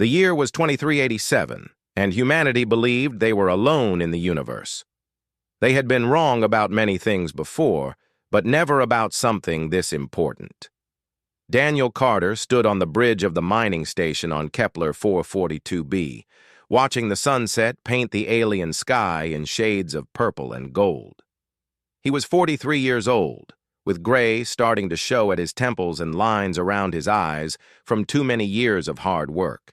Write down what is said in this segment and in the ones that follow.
The year was 2387, and humanity believed they were alone in the universe. They had been wrong about many things before, but never about something this important. Daniel Carter stood on the bridge of the mining station on Kepler 442b, watching the sunset paint the alien sky in shades of purple and gold. He was 43 years old, with gray starting to show at his temples and lines around his eyes from too many years of hard work.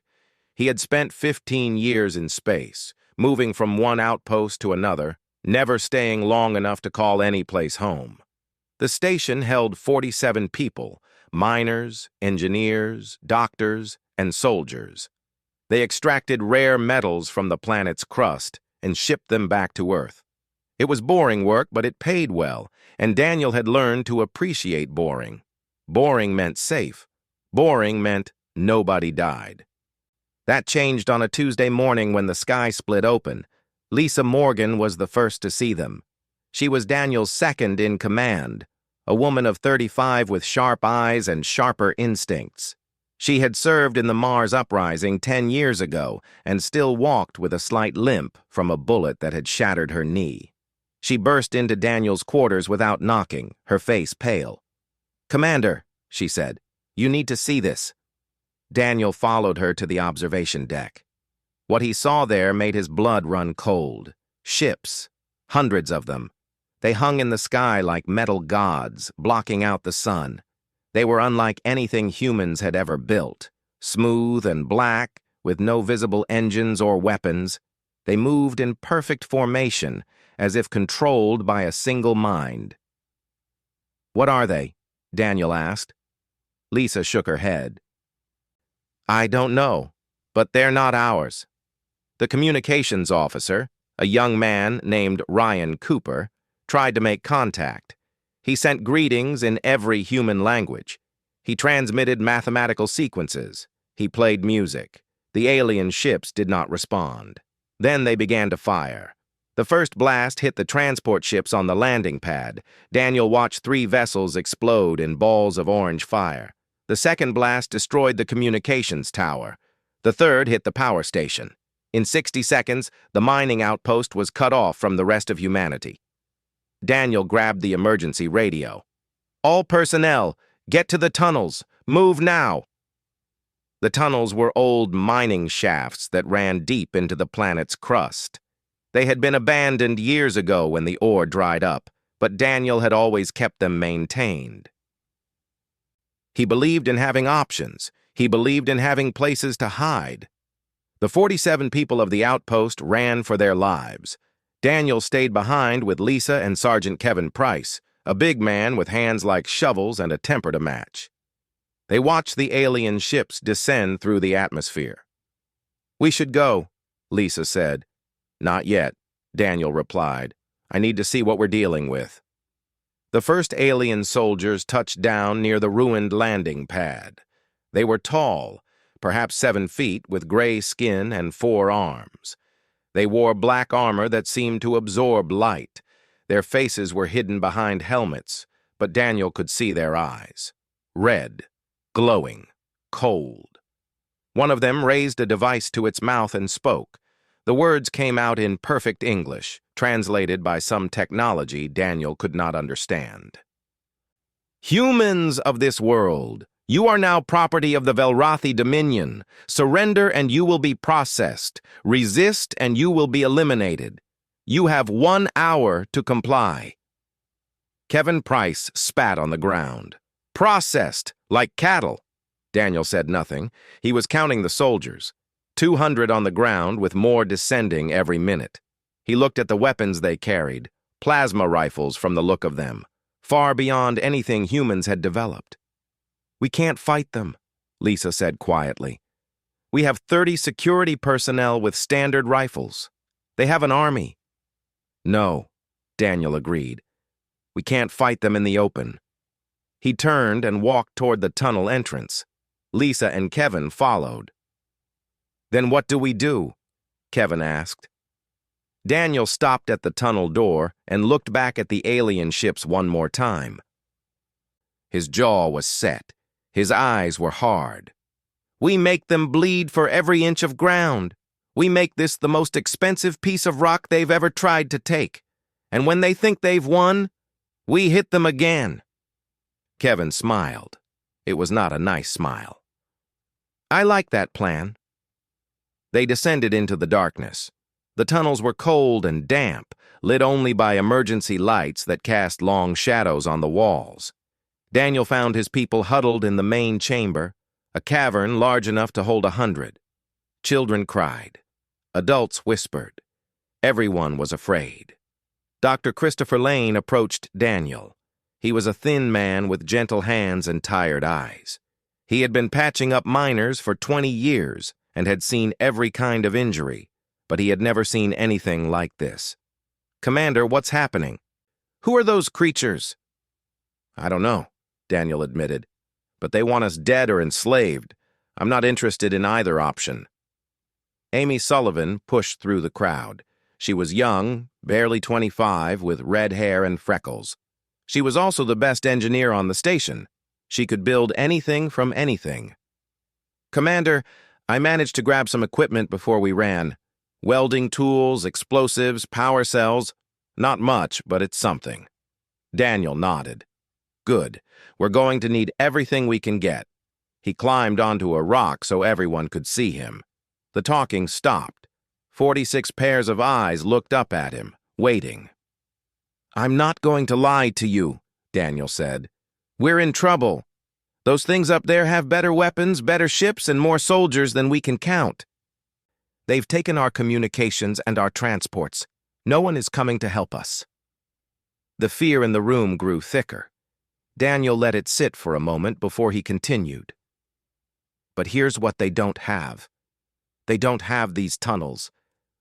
He had spent 15 years in space, moving from one outpost to another, never staying long enough to call any place home. The station held 47 people, miners, engineers, doctors, and soldiers. They extracted rare metals from the planet's crust and shipped them back to Earth. It was boring work, but it paid well, and Daniel had learned to appreciate boring. Boring meant safe. Boring meant nobody died. That changed on a Tuesday morning when the sky split open. Lisa Morgan was the first to see them. She was Daniel's second in command, a woman of 35 with sharp eyes and sharper instincts. She had served in the Mars uprising 10 years ago and still walked with a slight limp from a bullet that had shattered her knee. She burst into Daniel's quarters without knocking, her face pale. "Commander," she said, "you need to see this." Daniel followed her to the observation deck. What he saw there made his blood run cold. Ships, hundreds of them. They hung in the sky like metal gods, blocking out the sun. They were unlike anything humans had ever built. Smooth and black, with no visible engines or weapons, they moved in perfect formation, as if controlled by a single mind. "What are they?" Daniel asked. Lisa shook her head. "I don't know, but they're not ours." The communications officer, a young man named Ryan Cooper, tried to make contact. He sent greetings in every human language. He transmitted mathematical sequences. He played music. The alien ships did not respond. Then they began to fire. The first blast hit the transport ships on the landing pad. Daniel watched 3 vessels explode in balls of orange fire. The second blast destroyed the communications tower. The third hit the power station. In 60 seconds, the mining outpost was cut off from the rest of humanity. Daniel grabbed the emergency radio. "All personnel, get to the tunnels. Move now." The tunnels were old mining shafts that ran deep into the planet's crust. They had been abandoned years ago when the ore dried up, but Daniel had always kept them maintained. He believed in having options. He believed in having places to hide. The 47 people of the outpost ran for their lives. Daniel stayed behind with Lisa and Sergeant Kevin Price, a big man with hands like shovels and a temper to match. They watched the alien ships descend through the atmosphere. "We should go," Lisa said. "Not yet," Daniel replied. "I need to see what we're dealing with." The first alien soldiers touched down near the ruined landing pad. They were tall, perhaps 7 feet, with gray skin and 4 arms. They wore black armor that seemed to absorb light. Their faces were hidden behind helmets, but Daniel could see their eyes. Red, glowing, cold. One of them raised a device to its mouth and spoke. The words came out in perfect English, translated by some technology Daniel could not understand. "Humans of this world, you are now property of the Velrathi Dominion. Surrender and you will be processed. Resist and you will be eliminated. You have 1 hour to comply." Kevin Price spat on the ground. "Processed, like cattle." Daniel said nothing. He was counting the soldiers. 200 on the ground, with more descending every minute. He looked at the weapons they carried, plasma rifles from the look of them, far beyond anything humans had developed. "We can't fight them," Lisa said quietly. "We have 30 security personnel with standard rifles. They have an army." "No," Daniel agreed. "We can't fight them in the open." He turned and walked toward the tunnel entrance. Lisa and Kevin followed. "Then what do we do?" Kevin asked. Daniel stopped at the tunnel door and looked back at the alien ships one more time. His jaw was set. His eyes were hard. We make them bleed for every inch of ground. We make this the most expensive piece of rock they've ever tried to take. And when they think they've won, we hit them again." Kevin smiled. It was not a nice smile. "I like that plan." They descended into the darkness. The tunnels were cold and damp, lit only by emergency lights that cast long shadows on the walls. Daniel found his people huddled in the main chamber, a cavern large enough to hold 100. Children cried. Adults whispered. Everyone was afraid. Dr. Christopher Lane approached Daniel. He was a thin man with gentle hands and tired eyes. He had been patching up miners for 20 years and had seen every kind of injury, but he had never seen anything like this. "Commander, what's happening? Who are those creatures?" "I don't know," Daniel admitted, "but they want us dead or enslaved. I'm not interested in either option." Amy Sullivan pushed through the crowd. She was young, barely 25, with red hair and freckles. She was also the best engineer on the station. She could build anything from anything. "Commander, I managed to grab some equipment before we ran. Welding tools, explosives, power cells. Not much, but it's something." Daniel nodded. "Good. We're going to need everything we can get." He climbed onto a rock so everyone could see him. The talking stopped. 46 pairs of eyes looked up at him, waiting. "I'm not going to lie to you," Daniel said. "We're in trouble. Those things up there have better weapons, better ships, and more soldiers than we can count. They've taken our communications and our transports. No one is coming to help us." The fear in the room grew thicker. Daniel let it sit for a moment before he continued. "But here's what they don't have. They don't have these tunnels.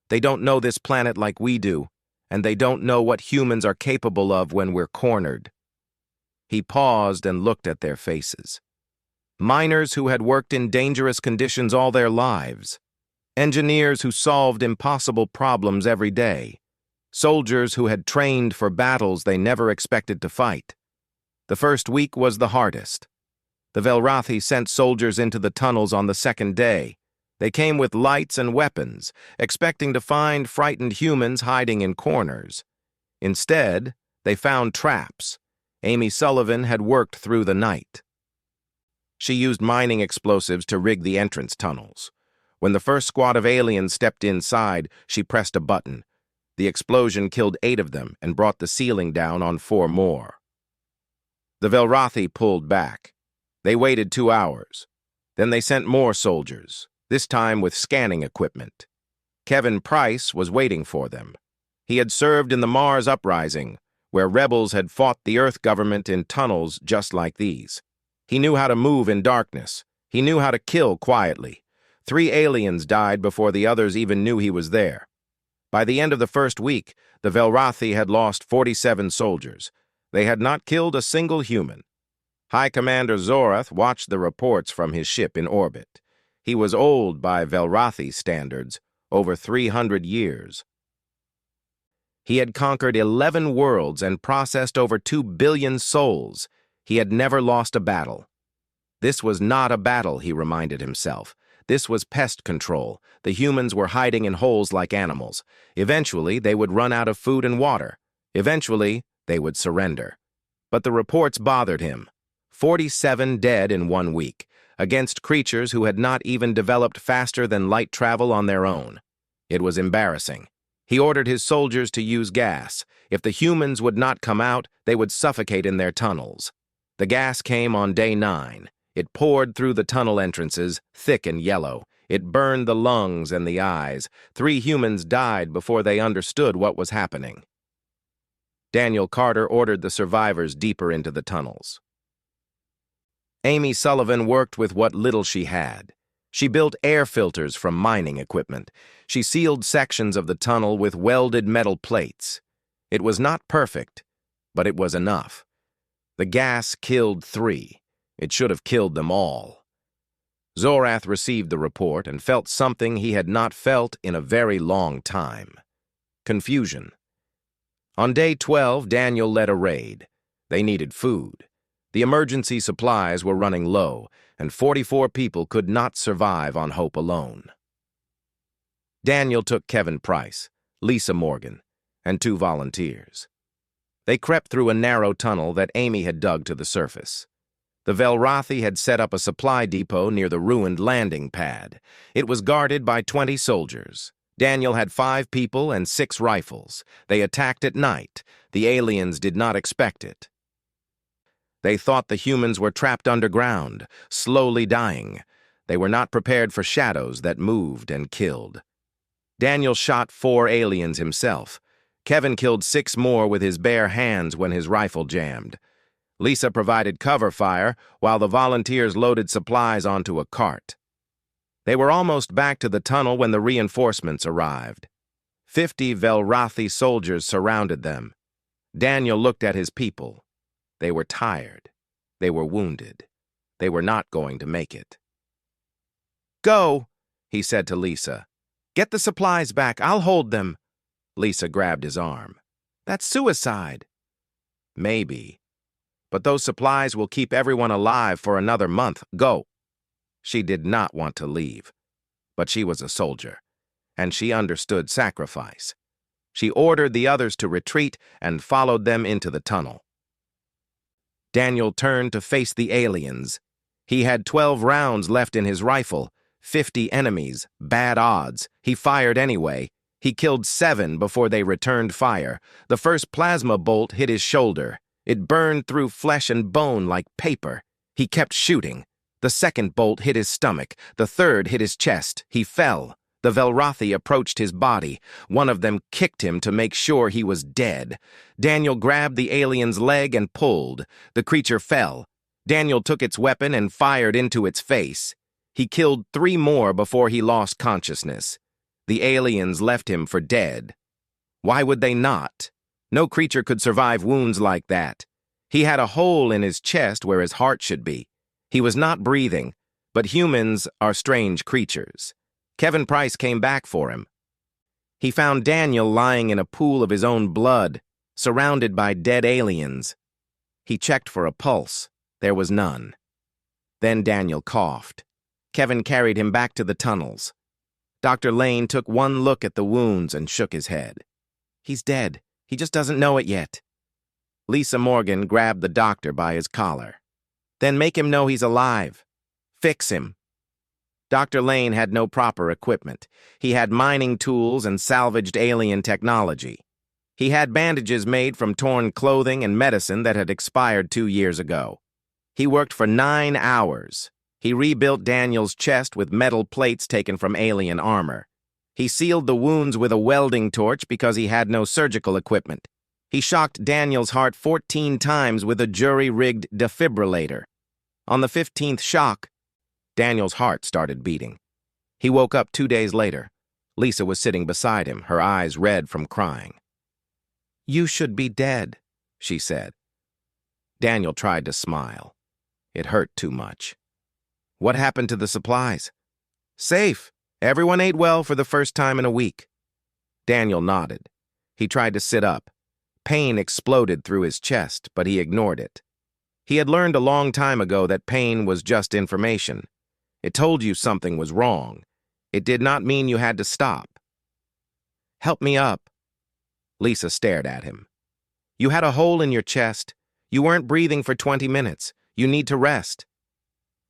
They don't know this planet like we do, and they don't know what humans are capable of when we're cornered." He paused and looked at their faces. Miners who had worked in dangerous conditions all their lives. Engineers who solved impossible problems every day. Soldiers who had trained for battles they never expected to fight. The first week was the hardest. The Velrathi sent soldiers into the tunnels on the second day. They came with lights and weapons, expecting to find frightened humans hiding in corners. Instead, they found traps. Amy Sullivan had worked through the night. She used mining explosives to rig the entrance tunnels. When the first squad of aliens stepped inside, she pressed a button. The explosion killed 8 of them and brought the ceiling down on 4 more. The Velrathi pulled back. They waited 2 hours. Then they sent more soldiers, this time with scanning equipment. Kevin Price was waiting for them. He had served in the Mars Uprising, where rebels had fought the Earth government in tunnels just like these. He knew how to move in darkness. He knew how to kill quietly. 3 aliens died before the others even knew he was there. By the end of the first week, the Velrathi had lost 47 soldiers. They had not killed a single human. High Commander Zorath watched the reports from his ship in orbit. He was old by Velrathi standards, over 300 years. He had conquered 11 worlds and processed over 2 billion souls. He had never lost a battle. This was not a battle, he reminded himself. This was pest control. The humans were hiding in holes like animals. Eventually, they would run out of food and water. Eventually, they would surrender. But the reports bothered him. 47 dead in 1 week, against creatures who had not even developed faster than light travel on their own. It was embarrassing. He ordered his soldiers to use gas. If the humans would not come out, they would suffocate in their tunnels. The gas came on day 9. It poured through the tunnel entrances, thick and yellow. It burned the lungs and the eyes. 3 humans died before they understood what was happening. Daniel Carter ordered the survivors deeper into the tunnels. Amy Sullivan worked with what little she had. She built air filters from mining equipment. She sealed sections of the tunnel with welded metal plates. It was not perfect, but it was enough. The gas killed 3. It should have killed them all. Zorath received the report and felt something he had not felt in a very long time. Confusion. On day 12, Daniel led a raid. They needed food. The emergency supplies were running low, and 44 people could not survive on hope alone. Daniel took Kevin Price, Lisa Morgan, and 2 volunteers. They crept through a narrow tunnel that Amy had dug to the surface. The Velrathi had set up a supply depot near the ruined landing pad. It was guarded by 20 soldiers. Daniel had 5 people and 6 rifles. They attacked at night. The aliens did not expect it. They thought the humans were trapped underground, slowly dying. They were not prepared for shadows that moved and killed. Daniel shot 4 aliens himself. Kevin killed 6 more with his bare hands when his rifle jammed. Lisa provided cover fire while the volunteers loaded supplies onto a cart. They were almost back to the tunnel when the reinforcements arrived. 50 Velrathi soldiers surrounded them. Daniel looked at his people. They were tired. They were wounded. They were not going to make it. "Go," he said to Lisa. "Get the supplies back. I'll hold them." Lisa grabbed his arm. "That's suicide." "Maybe. But those supplies will keep everyone alive for another month. Go." She did not want to leave. But she was a soldier, and she understood sacrifice. She ordered the others to retreat and followed them into the tunnel. Daniel turned to face the aliens. He had 12 rounds left in his rifle, 50 enemies, bad odds. He fired anyway. He killed 7 before they returned fire. The first plasma bolt hit his shoulder. It burned through flesh and bone like paper. He kept shooting. The second bolt hit his stomach. The third hit his chest. He fell. The Velrathi approached his body. One of them kicked him to make sure he was dead. Daniel grabbed the alien's leg and pulled. The creature fell. Daniel took its weapon and fired into its face. He killed 3 more before he lost consciousness. The aliens left him for dead. Why would they not? No creature could survive wounds like that. He had a hole in his chest where his heart should be. He was not breathing, but humans are strange creatures. Kevin Price came back for him. He found Daniel lying in a pool of his own blood, surrounded by dead aliens. He checked for a pulse. There was none. Then Daniel coughed. Kevin carried him back to the tunnels. Dr. Lane took one look at the wounds and shook his head. "He's dead. He just doesn't know it yet." Lisa Morgan grabbed the doctor by his collar. "Then make him know he's alive. Fix him." Dr. Lane had no proper equipment. He had mining tools and salvaged alien technology. He had bandages made from torn clothing and medicine that had expired 2 years ago. He worked for 9 hours. He rebuilt Daniel's chest with metal plates taken from alien armor. He sealed the wounds with a welding torch because he had no surgical equipment. He shocked Daniel's heart 14 times with a jury-rigged defibrillator. On the 15th shock, Daniel's heart started beating. He woke up 2 days later. Lisa was sitting beside him, her eyes red from crying. "You should be dead," she said. Daniel tried to smile. It hurt too much. "What happened to the supplies?" "Safe. Everyone ate well for the first time in a week." Daniel nodded. He tried to sit up. Pain exploded through his chest, but he ignored it. He had learned a long time ago that pain was just information. It told you something was wrong. It did not mean you had to stop. "Help me up." Lisa stared at him. "You had a hole in your chest. You weren't breathing for 20 minutes. You need to rest."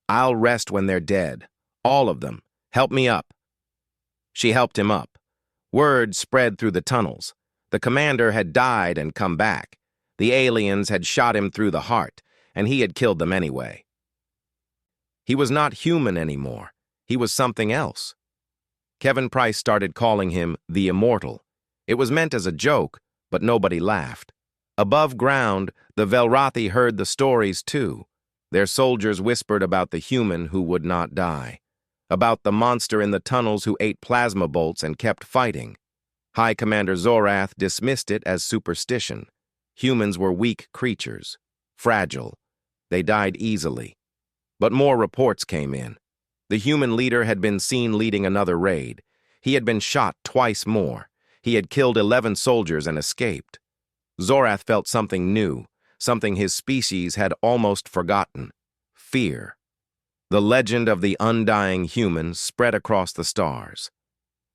"I'll rest when they're dead. All of them. Help me up." She helped him up. Word spread through the tunnels. The commander had died and come back. The aliens had shot him through the heart, and he had killed them anyway. He was not human anymore. He was something else. Kevin Price started calling him the Immortal. It was meant as a joke, but nobody laughed. Above ground, the Velrathi heard the stories too. Their soldiers whispered about the human who would not die, about the monster in the tunnels who ate plasma bolts and kept fighting. High Commander Zorath dismissed it as superstition. Humans were weak creatures, fragile. They died easily. But more reports came in. The human leader had been seen leading another raid. He had been shot twice more. He had killed 11 soldiers and escaped. Zorath felt something new, something his species had almost forgotten: fear. The legend of the undying humans spread across the stars.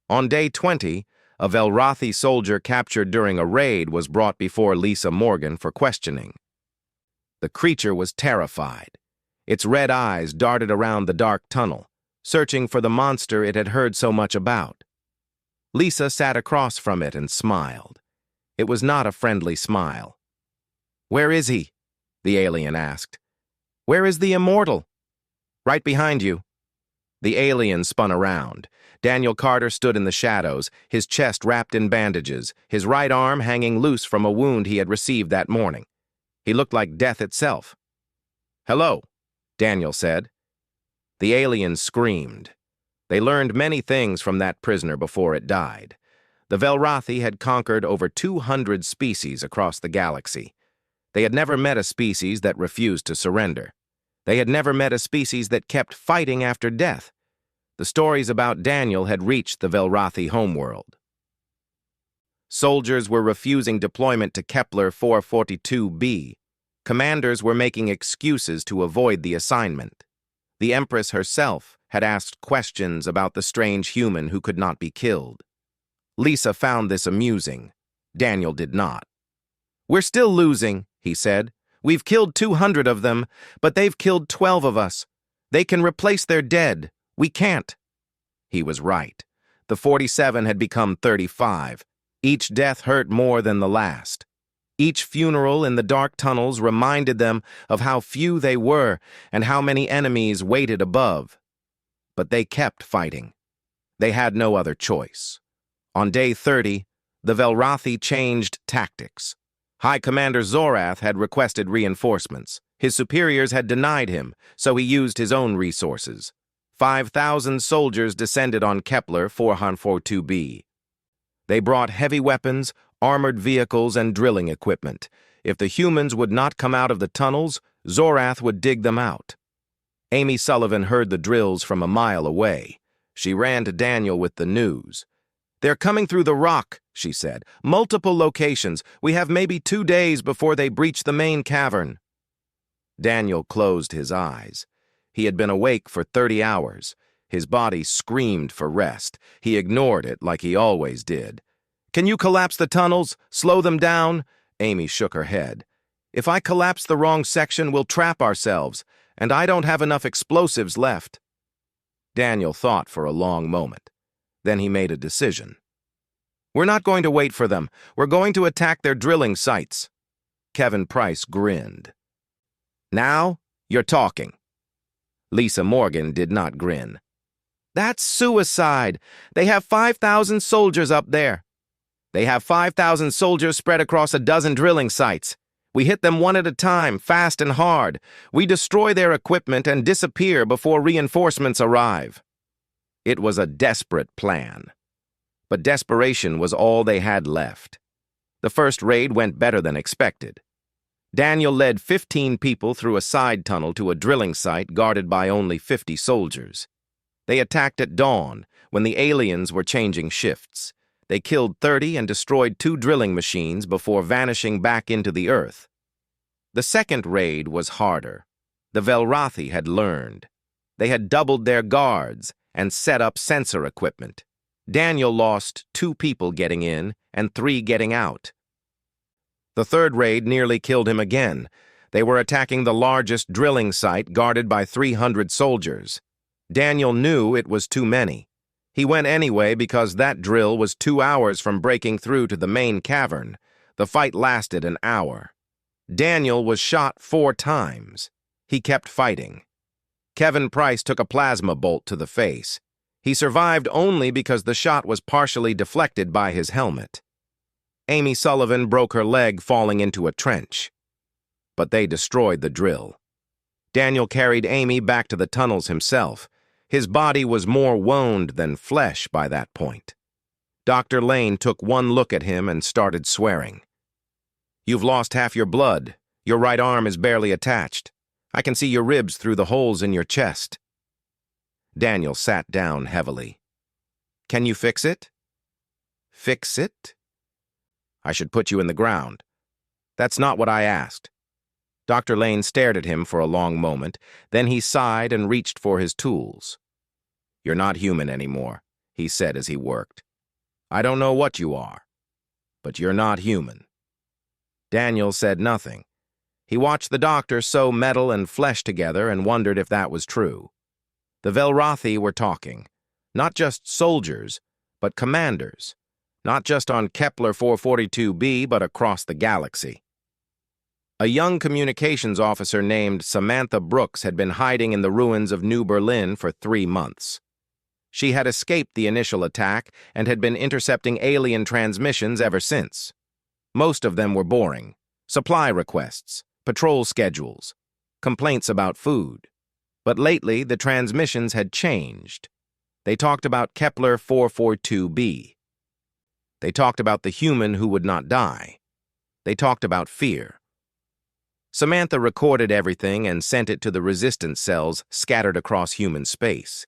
On day 20, a Velrathi soldier captured during a raid was brought before Lisa Morgan for questioning. The creature was terrified. Its red eyes darted around the dark tunnel, searching for the monster it had heard so much about. Lisa sat across from it and smiled. It was not a friendly smile. "Where is he?" the alien asked. "Where is the immortal?" "Right behind you." The alien spun around. Daniel Carter stood in the shadows, his chest wrapped in bandages, his right arm hanging loose from a wound he had received that morning. He looked like death itself. "Hello," Daniel said. The alien screamed. They learned many things from that prisoner before it died. The Velrathi had conquered over 200 species across the galaxy. They had never met a species that refused to surrender. They had never met a species that kept fighting after death. The stories about Daniel had reached the Velrathi homeworld. Soldiers were refusing deployment to Kepler 442b. Commanders were making excuses to avoid the assignment. The Empress herself had asked questions about the strange human who could not be killed. Lisa found this amusing. Daniel did not. "We're still losing," he said. "We've killed 200 of them, but they've killed 12 of us. They can replace their dead. We can't." He was right. The 47 had become 35. Each death hurt more than the last. Each funeral in the dark tunnels reminded them of how few they were and how many enemies waited above. But they kept fighting. They had no other choice. On day 30, the Velrathi changed tactics. High Commander Zorath had requested reinforcements. His superiors had denied him, so he used his own resources. 5,000 soldiers descended on Kepler 442b. They brought heavy weapons, armored vehicles, and drilling equipment. If the humans would not come out of the tunnels, Zorath would dig them out. Amy Sullivan heard the drills from a mile away. She ran to Daniel with the news. "They're coming through the rock," she said. "Multiple locations. We have maybe 2 days before they breach the main cavern." Daniel closed his eyes. He had been awake for 30 hours. His body screamed for rest. He ignored it like he always did. "Can you collapse the tunnels? Slow them down?" Amy shook her head. "If I collapse the wrong section, we'll trap ourselves, and I don't have enough explosives left." Daniel thought for a long moment. Then he made a decision. "We're not going to wait for them. We're going to attack their drilling sites." Kevin Price grinned. "Now, you're talking." Lisa Morgan did not grin. "That's suicide. They have 5,000 soldiers up there. They have 5,000 soldiers spread across a dozen drilling sites. We hit them one at a time, fast and hard. We destroy their equipment and disappear before reinforcements arrive." It was a desperate plan. But desperation was all they had left. The first raid went better than expected. Daniel led 15 people through a side tunnel to a drilling site guarded by only 50 soldiers. They attacked at dawn, when the aliens were changing shifts. They killed 30 and destroyed 2 drilling machines before vanishing back into the earth. The second raid was harder. The Velrathi had learned. They had doubled their guards and set up sensor equipment. Daniel lost 2 people getting in and 3 getting out. The third raid nearly killed him again. They were attacking the largest drilling site guarded by 300 soldiers. Daniel knew it was too many. He went anyway because that drill was 2 hours from breaking through to the main cavern. The fight lasted an hour. Daniel was shot 4 times. He kept fighting. Kevin Price took a plasma bolt to the face. He survived only because the shot was partially deflected by his helmet. Amy Sullivan broke her leg falling into a trench. But they destroyed the drill. Daniel carried Amy back to the tunnels himself. His body was more wound than flesh by that point. Dr. Lane took one look at him and started swearing. "You've lost half your blood. Your right arm is barely attached. I can see your ribs through the holes in your chest." Daniel sat down heavily. "Can you fix it?" "Fix it?" "I should put you in the ground." "That's not what I asked." Dr. Lane stared at him for a long moment, then he sighed and reached for his tools. "You're not human anymore," he said as he worked. "I don't know what you are, but you're not human." Daniel said nothing. He watched the doctor sew metal and flesh together and wondered if that was true. The Velrathi were talking. Not just soldiers, but commanders. Not just on Kepler 442b, but across the galaxy. A young communications officer named Samantha Brooks had been hiding in the ruins of New Berlin for 3 months. She had escaped the initial attack and had been intercepting alien transmissions ever since. Most of them were boring. Supply requests, patrol schedules, complaints about food. But lately, the transmissions had changed. They talked about Kepler 442b. They talked about the human who would not die. They talked about fear. Samantha recorded everything and sent it to the resistance cells scattered across human space.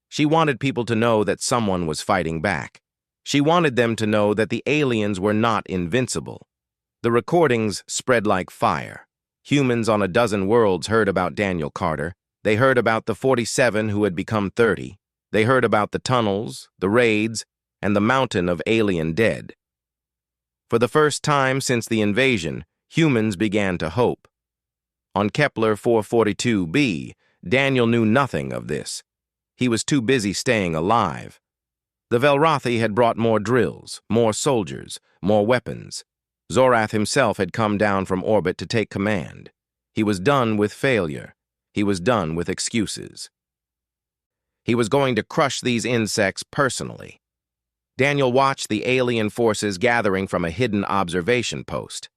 She wanted people to know that someone was fighting back. She wanted them to know that the aliens were not invincible. The recordings spread like fire. Humans on a dozen worlds heard about Daniel Carter. They heard about the 47 who had become 30. They heard about the tunnels, the raids, and the mountain of alien dead. For the first time since the invasion, humans began to hope. On Kepler 442b, Daniel knew nothing of this. He was too busy staying alive. The Velrathi had brought more drills, more soldiers, more weapons. Zorath himself had come down from orbit to take command. He was done with failure. He was done with excuses. He was going to crush these insects personally. Daniel watched the alien forces gathering from a hidden observation post.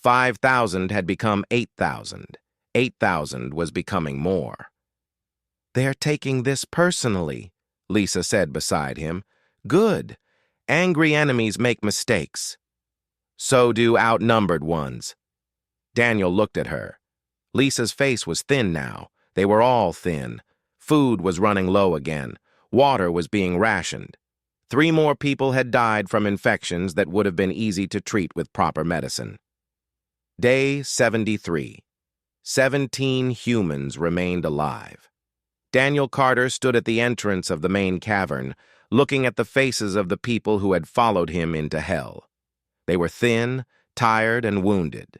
5,000 had become 8,000. 8,000 was becoming more. "They're taking this personally," Lisa said beside him. "Good. Angry enemies make mistakes. So do outnumbered ones." Daniel looked at her. Lisa's face was thin now. They were all thin. Food was running low again. Water was being rationed. 3 more people had died from infections that would have been easy to treat with proper medicine. Day 73. 17 humans remained alive. Daniel Carter stood at the entrance of the main cavern, looking at the faces of the people who had followed him into hell. They were thin, tired, and wounded.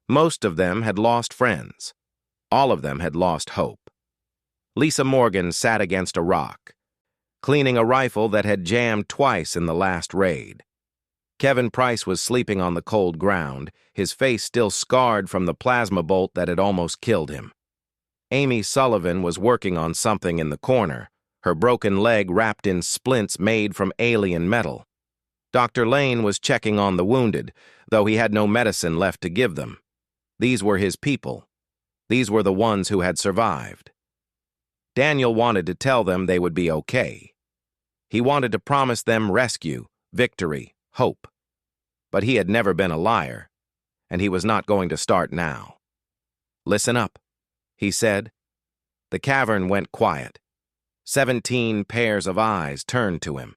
Most of them had lost friends. All of them had lost hope. Lisa Morgan sat against a rock, cleaning a rifle that had jammed twice in the last raid. Kevin Price was sleeping on the cold ground, his face still scarred from the plasma bolt that had almost killed him. Amy Sullivan was working on something in the corner, her broken leg wrapped in splints made from alien metal. Dr. Lane was checking on the wounded, though he had no medicine left to give them. These were his people. These were the ones who had survived. Daniel wanted to tell them they would be okay. He wanted to promise them rescue, victory, hope. But he had never been a liar, and he was not going to start now. "Listen up," he said. The cavern went quiet. 17 pairs of eyes turned to him.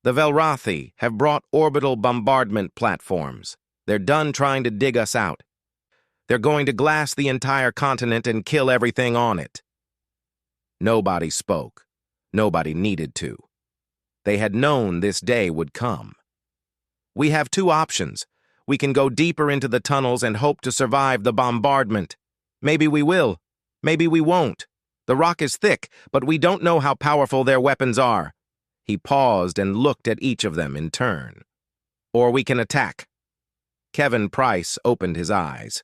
"The Velrathi have brought orbital bombardment platforms. They're done trying to dig us out. They're going to glass the entire continent and kill everything on it." Nobody spoke. Nobody needed to. They had known this day would come. "We have 2 options. We can go deeper into the tunnels and hope to survive the bombardment. Maybe we will. Maybe we won't. The rock is thick, but we don't know how powerful their weapons are." He paused and looked at each of them in turn. "Or we can attack." Kevin Price opened his eyes.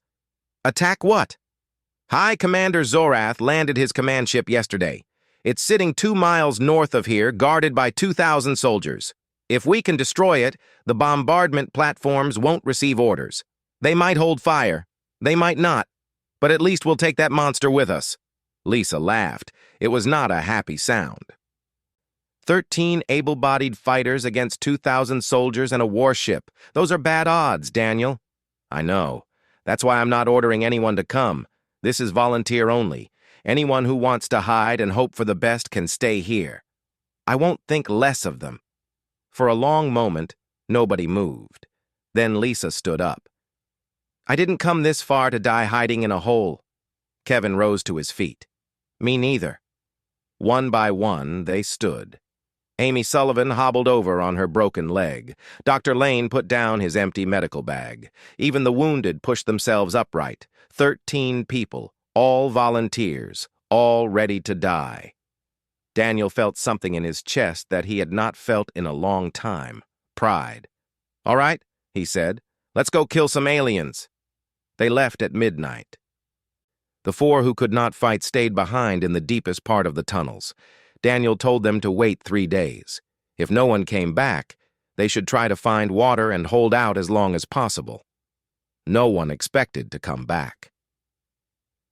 "Attack what?" "High Commander Zorath landed his command ship yesterday. It's sitting 2 miles north of here, guarded by 2,000 soldiers. If we can destroy it, the bombardment platforms won't receive orders. They might hold fire. They might not. But at least we'll take that monster with us." Lisa laughed. It was not a happy sound. 13 able-bodied fighters against 2,000 soldiers and a warship. Those are bad odds, Daniel. "I know. That's why I'm not ordering anyone to come. This is volunteer only. Anyone who wants to hide and hope for the best can stay here. I won't think less of them." For a long moment, nobody moved. Then Lisa stood up. I didn't come this far to die hiding in a hole. Kevin rose to his feet. Me neither. One by one, they stood. Amy Sullivan hobbled over on her broken leg. Dr. Lane put down his empty medical bag. Even the wounded pushed themselves upright. 13 people, all volunteers, all ready to die. Daniel felt something in his chest that he had not felt in a long time. Pride. All right, he said. Let's go kill some aliens. They left at midnight. The 4 who could not fight stayed behind in the deepest part of the tunnels. Daniel told them to wait 3 days. If no one came back, they should try to find water and hold out as long as possible. No one expected to come back.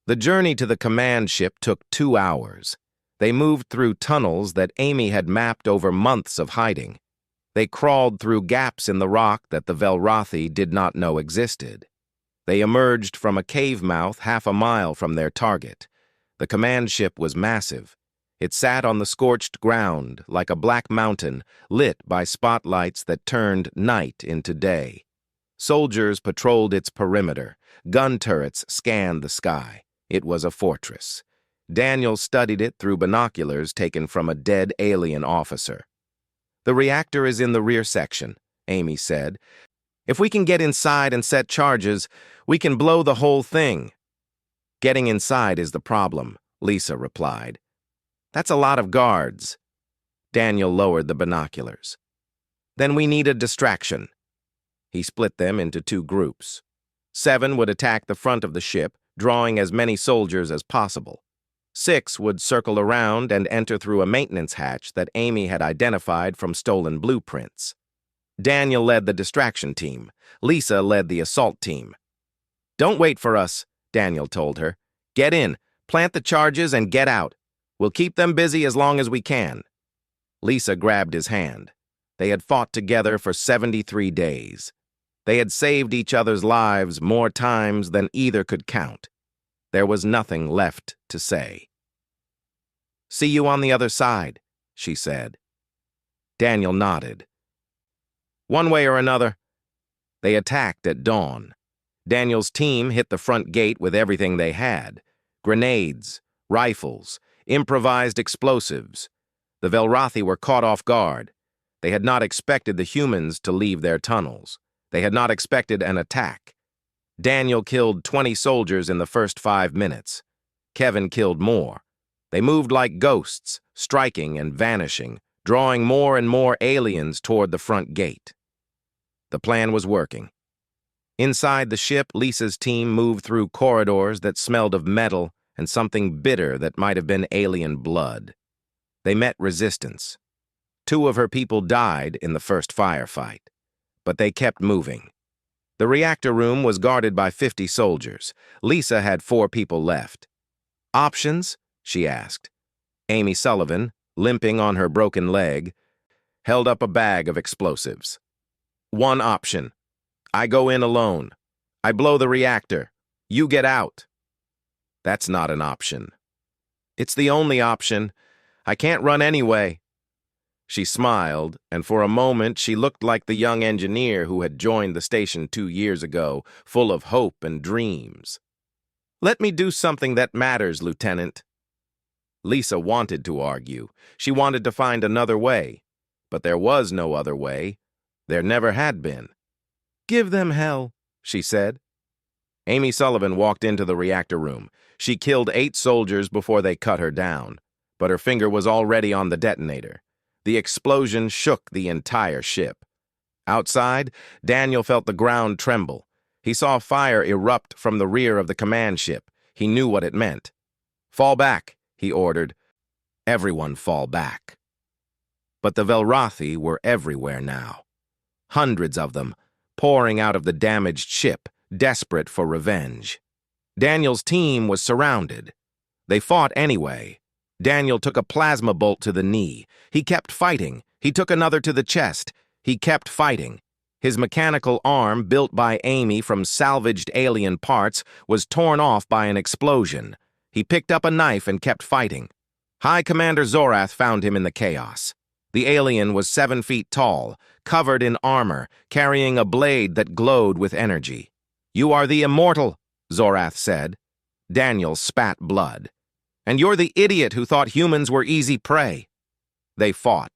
The journey to the command ship took 2 hours. They moved through tunnels that Amy had mapped over months of hiding. They crawled through gaps in the rock that the Velrothi did not know existed. They emerged from a cave mouth half a mile from their target. The command ship was massive. It sat on the scorched ground like a black mountain lit by spotlights that turned night into day. Soldiers patrolled its perimeter. Gun turrets scanned the sky. It was a fortress. Daniel studied it through binoculars taken from a dead alien officer. The reactor is in the rear section, Amy said. If we can get inside and set charges, we can blow the whole thing. Getting inside is the problem, Lisa replied. That's a lot of guards. Daniel lowered the binoculars. Then we need a distraction. He split them into 2 groups. 7 would attack the front of the ship, drawing as many soldiers as possible. 6 would circle around and enter through a maintenance hatch that Amy had identified from stolen blueprints. Daniel led the distraction team. Lisa led the assault team. Don't wait for us, Daniel told her. Get in, plant the charges, and get out. We'll keep them busy as long as we can. Lisa grabbed his hand. They had fought together for 73 days. They had saved each other's lives more times than either could count. There was nothing left to say. See you on the other side, she said. Daniel nodded. One way or another. They attacked at dawn. Daniel's team hit the front gate with everything they had. Grenades, rifles, improvised explosives. The Velrothi were caught off guard. They had not expected the humans to leave their tunnels. They had not expected an attack. Daniel killed 20 soldiers in the first 5 minutes. Kevin killed more. They moved like ghosts, striking and vanishing, drawing more and more aliens toward the front gate. The plan was working. Inside the ship, Lisa's team moved through corridors that smelled of metal and something bitter that might have been alien blood. They met resistance. 2 of her people died in the first firefight, but they kept moving. The reactor room was guarded by 50 soldiers. Lisa had 4 people left. Options? She asked. Amy Sullivan, limping on her broken leg, held up a bag of explosives. 1 option. I go in alone. I blow the reactor. You get out. That's not an option. It's the only option. I can't run anyway. She smiled, and for a moment she looked like the young engineer who had joined the station 2 years ago, full of hope and dreams. Let me do something that matters, Lieutenant. Lisa wanted to argue. She wanted to find another way. But there was no other way. There never had been. Give them hell, she said. Amy Sullivan walked into the reactor room. She killed 8 soldiers before they cut her down, but her finger was already on the detonator. The explosion shook the entire ship. Outside, Daniel felt the ground tremble. He saw fire erupt from the rear of the command ship. He knew what it meant. Fall back, he ordered. Everyone fall back. But the Velrothi were everywhere now. Hundreds of them, pouring out of the damaged ship, desperate for revenge. Daniel's team was surrounded. They fought anyway. Daniel took a plasma bolt to the knee. He kept fighting. He took another to the chest. He kept fighting. His mechanical arm, built by Amy from salvaged alien parts, was torn off by an explosion. He picked up a knife and kept fighting. High Commander Zorath found him in the chaos. The alien was 7 feet tall, covered in armor, carrying a blade that glowed with energy. "You are the immortal," Zorath said. Daniel spat blood. "And you're the idiot who thought humans were easy prey." They fought.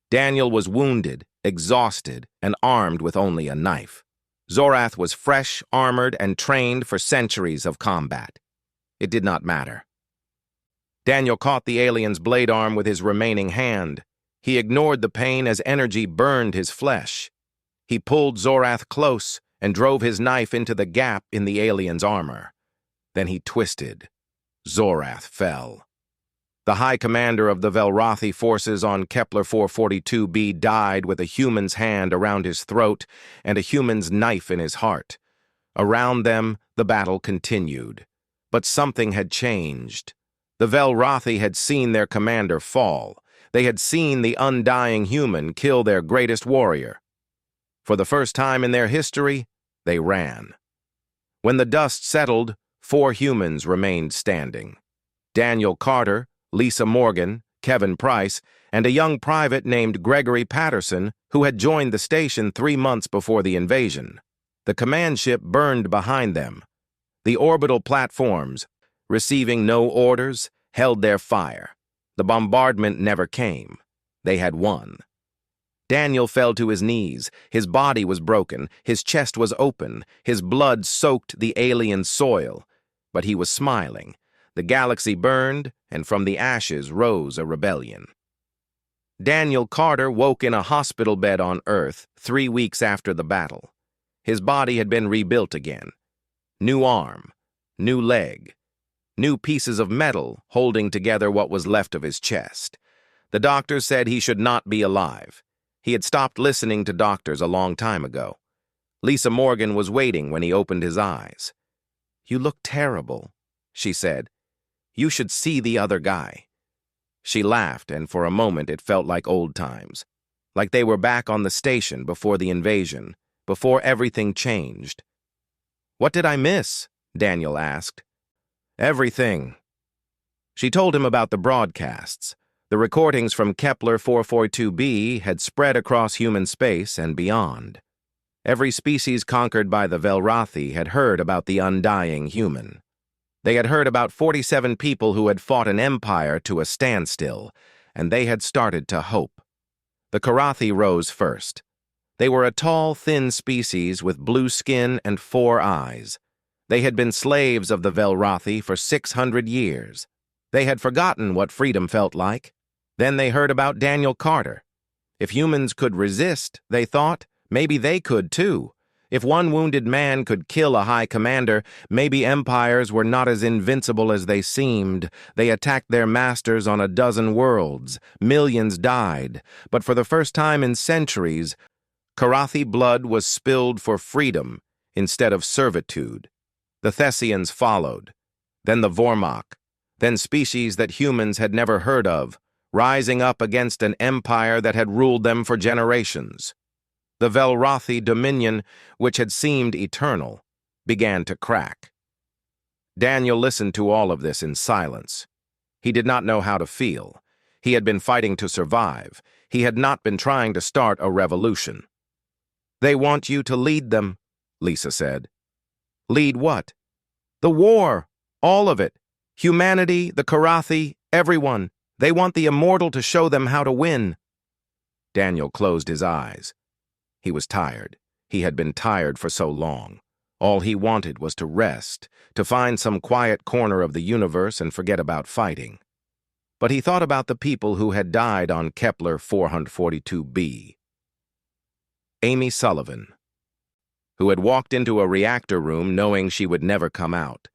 Daniel was wounded, exhausted, and armed with only a knife. Zorath was fresh, armored, and trained for centuries of combat. It did not matter. Daniel caught the alien's blade arm with his remaining hand. He ignored the pain as energy burned his flesh. He pulled Zorath close and drove his knife into the gap in the alien's armor. Then he twisted. Zorath fell. The High Commander of the Velrothi forces on Kepler 442b died with a human's hand around his throat and a human's knife in his heart. Around them, the battle continued. But something had changed. The Velrothi had seen their commander fall. They had seen the undying human kill their greatest warrior. For the first time in their history, they ran. When the dust settled, 4 humans remained standing. Daniel Carter, Lisa Morgan, Kevin Price, and a young private named Gregory Patterson, who had joined the station 3 months before the invasion. The command ship burned behind them. The orbital platforms, receiving no orders, held their fire. The bombardment never came. They had won. Daniel fell to his knees. His body was broken. His chest was open. His blood soaked the alien soil. But he was smiling. The galaxy burned, and from the ashes rose a rebellion. Daniel Carter woke in a hospital bed on Earth 3 weeks after the battle. His body had been rebuilt again. New arm, new leg, new pieces of metal holding together what was left of his chest. The doctors said he should not be alive. He had stopped listening to doctors a long time ago. Lisa Morgan was waiting when he opened his eyes. "You look terrible," she said. "You should see the other guy." She laughed, and for a moment it felt like old times, like they were back on the station before the invasion, before everything changed. "What did I miss?" Daniel asked. "Everything." She told him about the broadcasts. The recordings from Kepler 442b had spread across human space and beyond. Every species conquered by the Velrothi had heard about the undying human. They had heard about 47 people who had fought an empire to a standstill, and they had started to hope. The Karathi rose first. They were a tall, thin species with blue skin and 4 eyes. They had been slaves of the Velrothi for 600 years. They had forgotten what freedom felt like. Then they heard about Daniel Carter. If humans could resist, they thought, maybe they could too. If one wounded man could kill a high commander, maybe empires were not as invincible as they seemed. They attacked their masters on a dozen worlds. Millions died. But for the first time in centuries, Karathi blood was spilled for freedom instead of servitude. The Thessians followed, then the Vormok, then species that humans had never heard of, rising up against an empire that had ruled them for generations. The Velrothi dominion, which had seemed eternal, began to crack. Daniel listened to all of this in silence. He did not know how to feel. He had been fighting to survive. He had not been trying to start a revolution. "They want you to lead them," Lisa said. "Lead what?" "The war. All of it. Humanity, the Karathi, everyone. They want the immortal to show them how to win." Daniel closed his eyes. He was tired. He had been tired for so long. All he wanted was to rest, to find some quiet corner of the universe and forget about fighting. But he thought about the people who had died on Kepler 442b. Amy Sullivan, who had walked into a reactor room knowing she would never come out.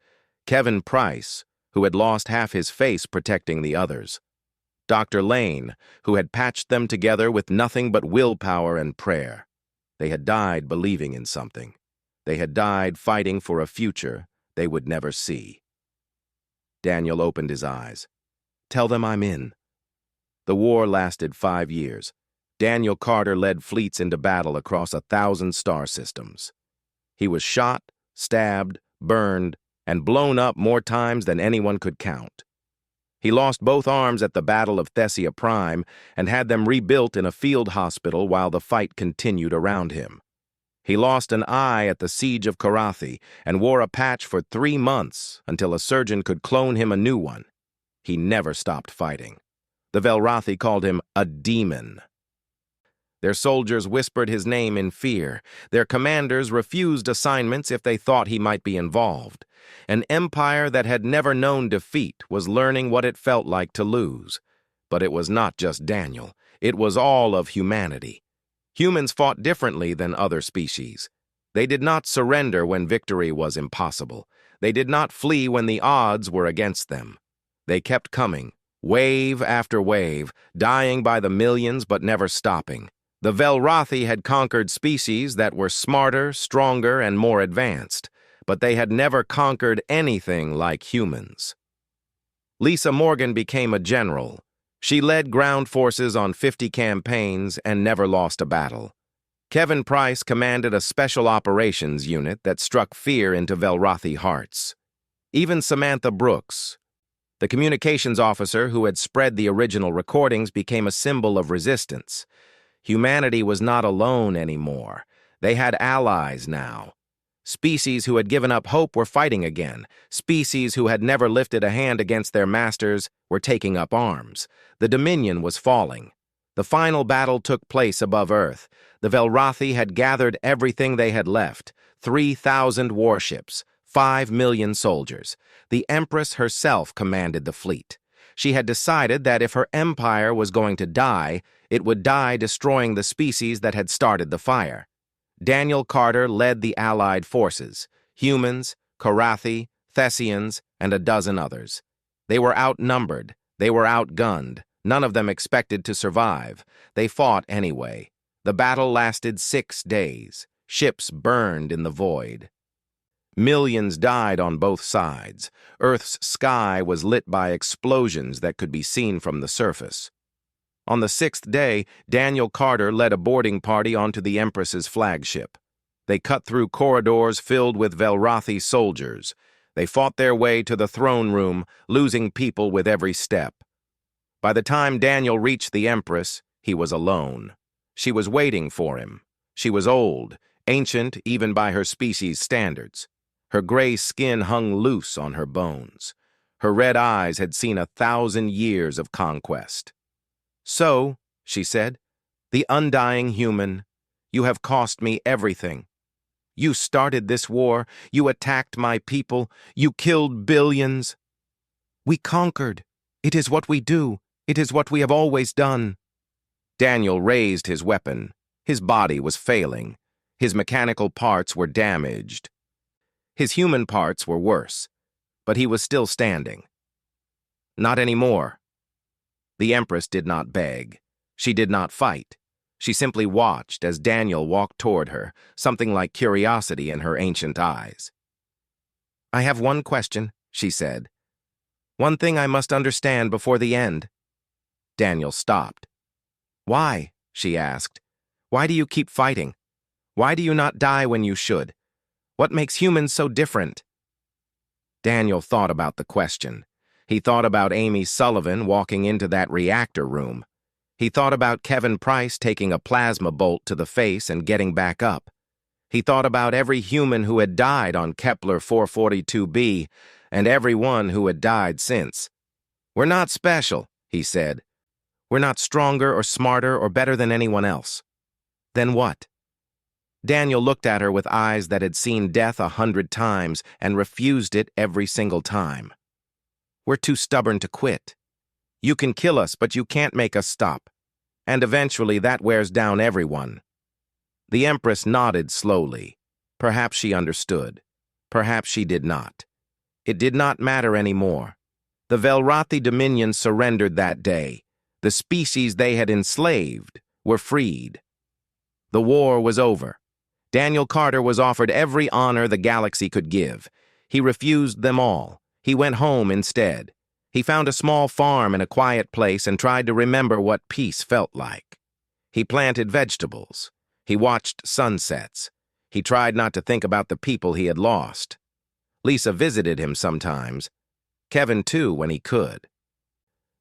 Kevin Price, who had lost half his face protecting the others. Dr. Lane, who had patched them together with nothing but willpower and prayer. They had died believing in something. They had died fighting for a future they would never see. Daniel opened his eyes. "Tell them I'm in." The war lasted 5 years. Daniel Carter led fleets into battle across 1,000 star systems. He was shot, stabbed, burned, and blown up more times than anyone could count. He lost both arms at the Battle of Thessia Prime and had them rebuilt in a field hospital while the fight continued around him. He lost an eye at the siege of Karathi and wore a patch for 3 months until a surgeon could clone him a new one. He never stopped fighting. The Velrathi called him a demon. Their soldiers whispered his name in fear. Their commanders refused assignments if they thought he might be involved. An empire that had never known defeat was learning what it felt like to lose. But it was not just Daniel. It was all of humanity. Humans fought differently than other species. They did not surrender when victory was impossible. They did not flee when the odds were against them. They kept coming, wave after wave, dying by the millions but never stopping. The Velrathi had conquered species that were smarter, stronger, and more advanced, but they had never conquered anything like humans. Lisa Morgan became a general. She led ground forces on 50 campaigns and never lost a battle. Kevin Price commanded a special operations unit that struck fear into Velrathi hearts. Even Samantha Brooks, the communications officer who had spread the original recordings, became a symbol of resistance. Humanity was not alone anymore. They had allies now. Species who had given up hope were fighting again. Species who had never lifted a hand against their masters were taking up arms. The Dominion was falling. The final battle took place above Earth. The Velrathi had gathered everything they had left: 3,000 warships, 5 million soldiers. The Empress herself commanded the fleet. She had decided that if her empire was going to die, it would die destroying the species that had started the fire. Daniel Carter led the Allied forces: humans, Karathi, Thessians, and a dozen others. They were outnumbered. They were outgunned. None of them expected to survive. They fought anyway. The battle lasted 6 days. Ships burned in the void. Millions died on both sides. Earth's sky was lit by explosions that could be seen from the surface. On the 6th day, Daniel Carter led a boarding party onto the Empress's flagship. They cut through corridors filled with Velrathi soldiers. They fought their way to the throne room, losing people with every step. By the time Daniel reached the Empress, he was alone. She was waiting for him. She was old, ancient even by her species' standards. Her gray skin hung loose on her bones. Her red eyes had seen 1,000 years of conquest. "So," she said, "the undying human, you have cost me everything. You started this war. You attacked my people. You killed billions. We conquered. It is what we do. It is what we have always done." Daniel raised his weapon. His body was failing. His mechanical parts were damaged. His human parts were worse, but he was still standing. "Not anymore." The Empress did not beg. She did not fight. She simply watched as Daniel walked toward her, something like curiosity in her ancient eyes. "I have one question," she said. "One thing I must understand before the end." Daniel stopped. "Why?" she asked. "Why do you keep fighting? Why do you not die when you should? What makes humans so different?" Daniel thought about the question. He thought about Amy Sullivan walking into that reactor room. He thought about Kevin Price taking a plasma bolt to the face and getting back up. He thought about every human who had died on Kepler 442b and every one who had died since. "We're not special," he said. "We're not stronger or smarter or better than anyone else." "Then what?" Daniel looked at her with eyes that had seen death 100 times and refused it every single time. "We're too stubborn to quit. You can kill us, but you can't make us stop. And eventually that wears down everyone." The Empress nodded slowly. Perhaps she understood. Perhaps she did not. It did not matter anymore. The Velrathi Dominion surrendered that day. The species they had enslaved were freed. The war was over. Daniel Carter was offered every honor the galaxy could give. He refused them all. He went home instead. He found a small farm in a quiet place and tried to remember what peace felt like. He planted vegetables. He watched sunsets. He tried not to think about the people he had lost. Lisa visited him sometimes. Kevin, too, when he could.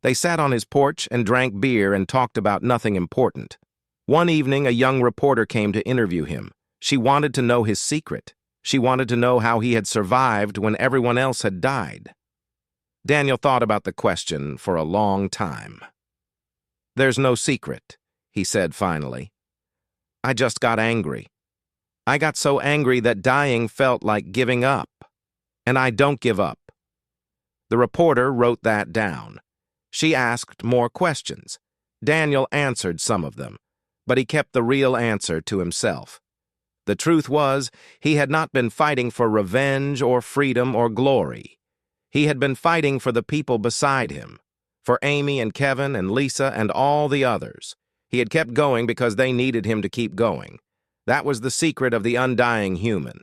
They sat on his porch and drank beer and talked about nothing important. One evening, a young reporter came to interview him. She wanted to know his secret. She wanted to know how he had survived when everyone else had died. Daniel thought about the question for a long time. "There's no secret," he said finally. "I just got angry. I got so angry that dying felt like giving up. And I don't give up." The reporter wrote that down. She asked more questions. Daniel answered some of them, but he kept the real answer to himself. The truth was, he had not been fighting for revenge or freedom or glory. He had been fighting for the people beside him, for Amy and Kevin and Lisa and all the others. He had kept going because they needed him to keep going. That was the secret of the undying human.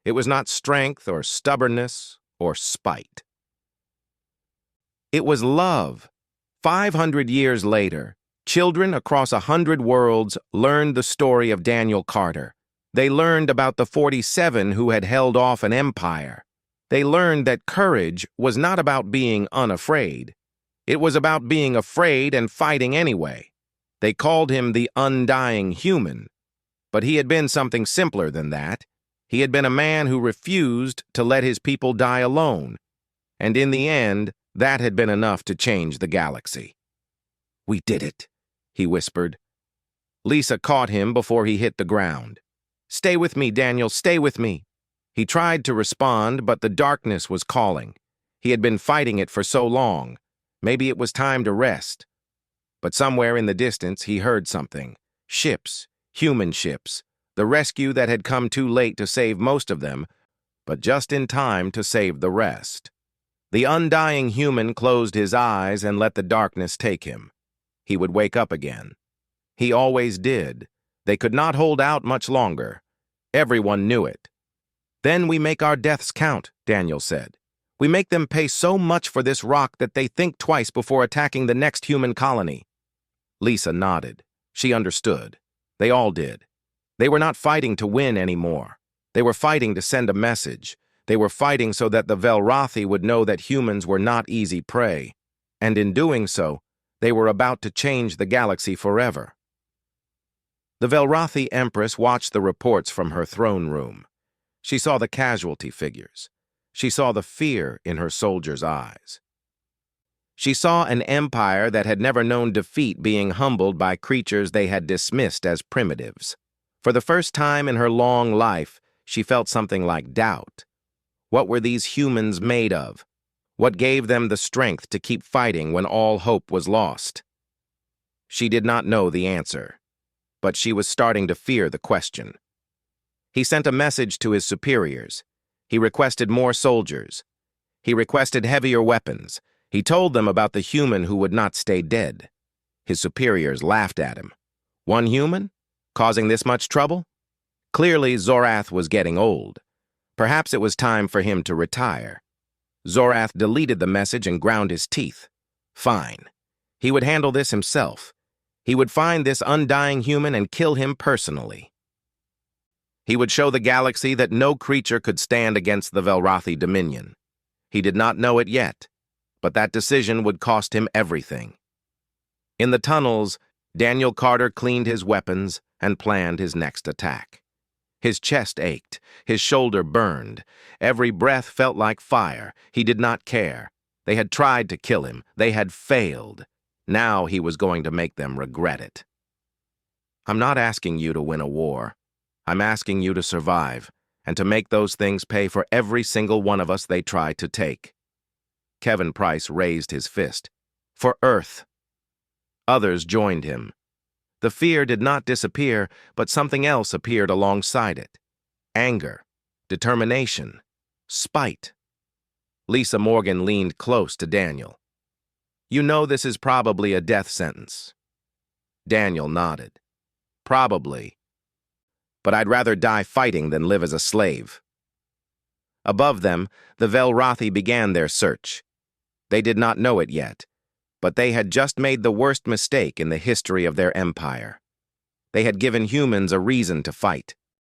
It was not strength or stubbornness or spite. It was love. 500 years later, children across 100 worlds learned the story of Daniel Carter. They learned about the 47 who had held off an empire. They learned that courage was not about being unafraid. It was about being afraid and fighting anyway. They called him the undying human. But he had been something simpler than that. He had been a man who refused to let his people die alone. And in the end, that had been enough to change the galaxy. "We did it," he whispered. Lisa caught him before he hit the ground. "Stay with me, Daniel, stay with me." He tried to respond, but the darkness was calling. He had been fighting it for so long. Maybe it was time to rest. But somewhere in the distance, he heard something. Ships, human ships, the rescue that had come too late to save most of them, but just in time to save the rest. The undying human closed his eyes and let the darkness take him. He would wake up again. He always did. They could not hold out much longer. Everyone knew it. "Then we make our deaths count," Daniel said. "We make them pay so much for this rock that they think twice before attacking the next human colony." Lisa nodded. She understood. They all did. They were not fighting to win anymore. They were fighting to send a message. They were fighting so that the Velrathi would know that humans were not easy prey. And in doing so, they were about to change the galaxy forever. The Velrathi Empress watched the reports from her throne room. She saw the casualty figures. She saw the fear in her soldiers' eyes. She saw an empire that had never known defeat being humbled by creatures they had dismissed as primitives. For the first time in her long life, she felt something like doubt. What were these humans made of? What gave them the strength to keep fighting when all hope was lost? She did not know the answer, but she was starting to fear the question. He sent a message to his superiors. He requested more soldiers. He requested heavier weapons. He told them about the human who would not stay dead. His superiors laughed at him. One human? Causing this much trouble? Clearly, Zorath was getting old. Perhaps it was time for him to retire. Zorath deleted the message and ground his teeth. Fine. He would handle this himself. He would find this undying human and kill him personally. He would show the galaxy that no creature could stand against the Velrathi dominion. He did not know it yet, but that decision would cost him everything. In the tunnels, Daniel Carter cleaned his weapons and planned his next attack. His chest ached, his shoulder burned. Every breath felt like fire. He did not care. They had tried to kill him. They had failed. Now he was going to make them regret it. "I'm not asking you to win a war. I'm asking you to survive, and to make those things pay for every single one of us they try to take." Kevin Price raised his fist. "For Earth." Others joined him. The fear did not disappear, but something else appeared alongside it. Anger, determination, spite. Lisa Morgan leaned close to Daniel. "You know this is probably a death sentence." Daniel nodded. "Probably. But I'd rather die fighting than live as a slave." Above them, the Velrathi began their search. They did not know it yet, but they had just made the worst mistake in the history of their empire. They had given humans a reason to fight.